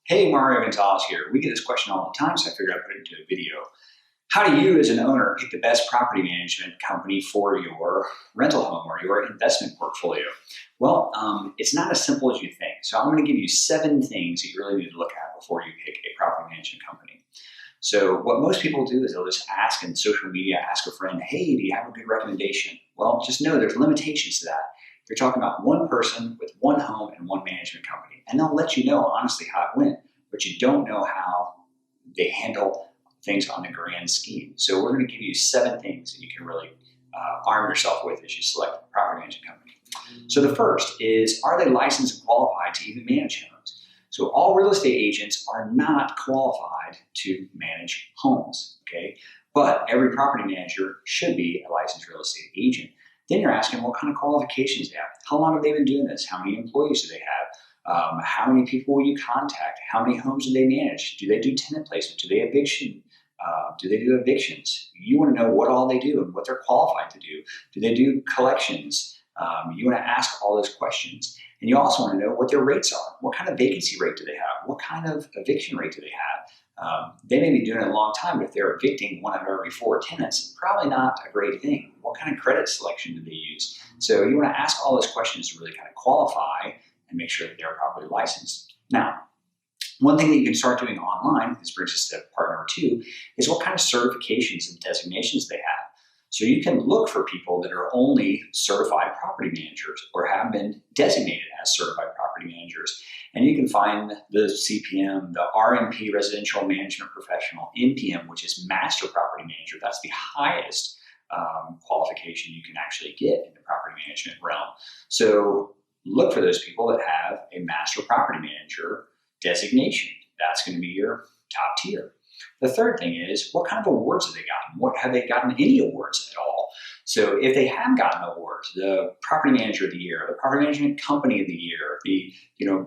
Hey, Mario Gonzalez here. We get this question all the time, so I figured I'd put it into a video. How do you, as an owner, pick the best property management company for your rental home or your investment portfolio? Well, it's not as simple as you think. So I'm going to give you 7 things that you really need to look at before you pick a property management company. So what most people do is they'll just ask in social media, ask a friend, hey, do you have a good recommendation? Well, just know there's limitations to that. You're talking about one person with one home and one management company, and they'll let you know honestly how it went, but you don't know how they handle things on the grand scheme. So we're going to give you 7 things that you can really arm yourself with as you select a property management company. So the first is, are they licensed and qualified to even manage homes? So all real estate agents are not qualified to manage homes, okay? But every property manager should be a licensed real estate agent. Then you're asking what kind of qualifications they have. How long have they been doing this? How many employees do they have? How many people will you contact? How many homes do they manage? Do they do tenant placement? Do they do evictions? You want to know what all they do and what they're qualified to do. Do they do collections? You want to ask all those questions. And you also want to know what their rates are. What kind of vacancy rate do they have? What kind of eviction rate do they have? They may be doing it a long time, but if they're evicting 1 out of every 4 tenants, probably not a great thing. What kind of credit selection do they use? So you want to ask all those questions to really kind of qualify and make sure that they're properly licensed. Now, one thing that you can start doing online, this brings us to part number 2, is what kind of certifications and designations they have. So you can look for people that are only certified property managers or have been designated as certified property managers. And you can find the CPM, the RMP, Residential Management Professional, NPM, which is Master Property Manager. That's the highest qualification you can actually get in the property management realm. So look for those people that have a Master Property Manager designation. That's going to be your top tier. The third thing is, what kind of awards have they gotten? What have they gotten any awards at all? So if they have gotten awards, the Property Manager of the Year, the Property Management Company of the Year,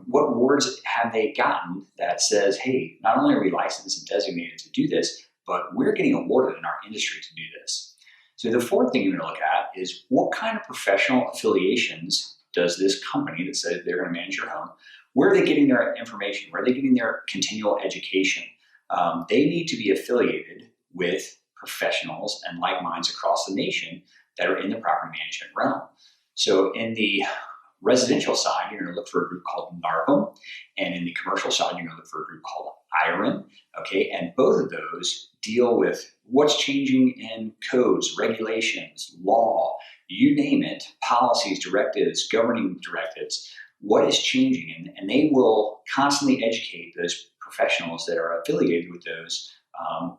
what awards have they gotten that says, hey, not only are we licensed and designated to do this, but we're getting awarded in our industry to do this. So the fourth thing you're going to look at is, what kind of professional affiliations does this company that says they're going to manage your home, where are they getting their information? Where are they getting their continual education? They need to be affiliated with professionals and like minds across the nation that are in the property management realm. So in the residential side, you're going to look for a group called NARPM, and in the commercial side, you're going to look for a group called IREN, okay? And both of those deal with what's changing in codes, regulations, law, you name it, policies, directives, governing directives, what is changing, and they will constantly educate those professionals that are affiliated with those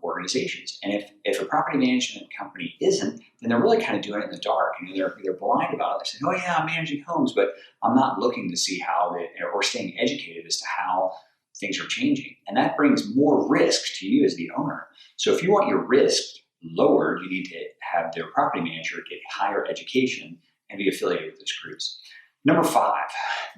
organizations. And if a property management company isn't, then they're really kind of doing it in the dark. They're blind about it. They're saying, oh yeah, I'm managing homes, but I'm not looking to see how or staying educated as to how things are changing. And that brings more risk to you as the owner. So if you want your risk lowered, you need to have their property manager get higher education and be affiliated with those groups. Number 5,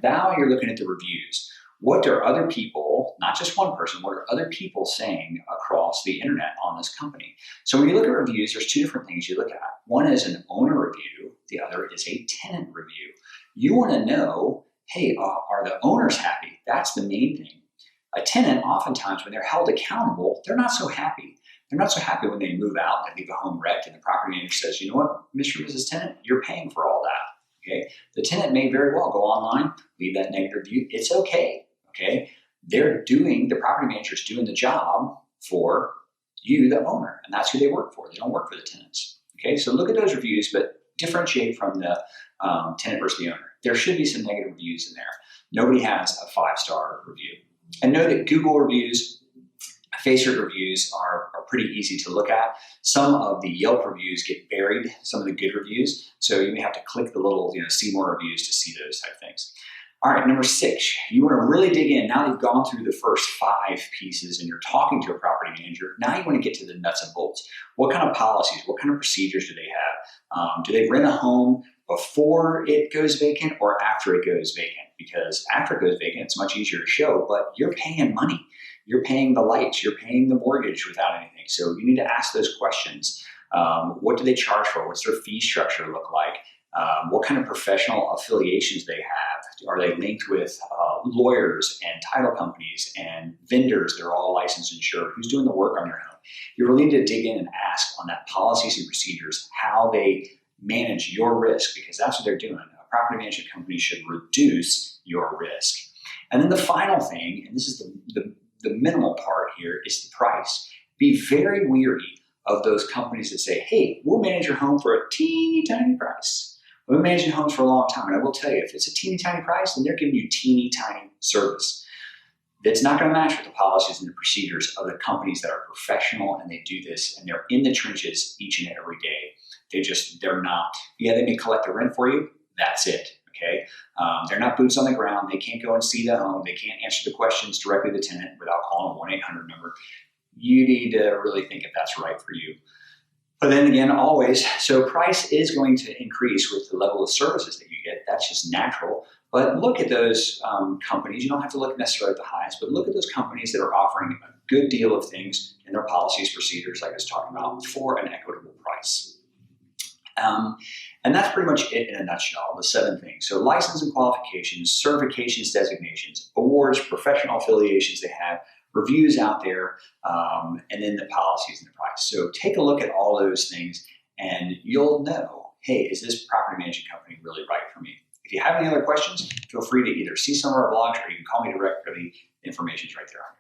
now you're looking at the reviews. What are other people, not just one person, what are other people saying across the internet on this company? So when you look at reviews, there's 2 different things you look at. One is an owner review. The other is a tenant review. You want to know, hey, are the owners happy? That's the main thing. A tenant, oftentimes when they're held accountable, they're not so happy. They're not so happy when they move out and leave a home wrecked and the property manager says, you know what, Mr. and Mrs. Tenant, you're paying for all that. Okay, the tenant may very well go online, leave that negative review. It's okay. Okay, the property manager's doing the job for you, the owner, and that's who they work for. They don't work for the tenants. Okay, so look at those reviews, but differentiate from the tenant versus the owner. There should be some negative reviews in there. Nobody has a 5-star review. And know that Google reviews, Facebook reviews are pretty easy to look at. Some of the Yelp reviews get buried, some of the good reviews, so you may have to click the little see more reviews to see those type of things. All right, number 6, you want to really dig in. Now you've gone through the first 5 pieces and you're talking to a property manager. Now you want to get to the nuts and bolts. What kind of policies, what kind of procedures do they have? Do they rent a home before it goes vacant or after it goes vacant? Because after it goes vacant, it's much easier to show, but you're paying money. You're paying the lights, you're paying the mortgage without anything. So you need to ask those questions. What do they charge for? What's their fee structure look like? What kind of professional affiliations they have? Are they linked with lawyers and title companies and vendors that are all licensed and insured? Who's doing the work on your home? You really need to dig in and ask on that policies and procedures how they manage your risk, because that's what they're doing. A property management company should reduce your risk. And then the final thing, and this is the minimal part here, is the price. Be very weary of those companies that say, hey, we'll manage your home for a teeny tiny price. We've been managing homes for a long time, and I will tell you, if it's a teeny tiny price, then they're giving you teeny tiny service. That's not going to match with the policies and the procedures of the companies that are professional and they do this and they're in the trenches each and every day. They're not, yeah, they may collect the rent for you. That's it. Okay. They're not boots on the ground. They can't go and see the home. They can't answer the questions directly to the tenant without calling a 1-800 number. You need to really think if that's right for you. But then again, always, so price is going to increase with the level of services that you get. That's just natural. But look at those companies. You don't have to look necessarily at the highest, but look at those companies that are offering a good deal of things in their policies, procedures, like I was talking about, for an equitable price. And that's pretty much it in a nutshell, the 7 things. So license and qualifications, certifications, designations, awards, professional affiliations they have, reviews out there, and then the policies and the price. So take a look at all those things and you'll know, hey, is this property management company really right for me? If you have any other questions, feel free to either see some of our blogs or you can call me directly. The information is right there on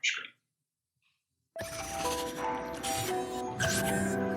your screen.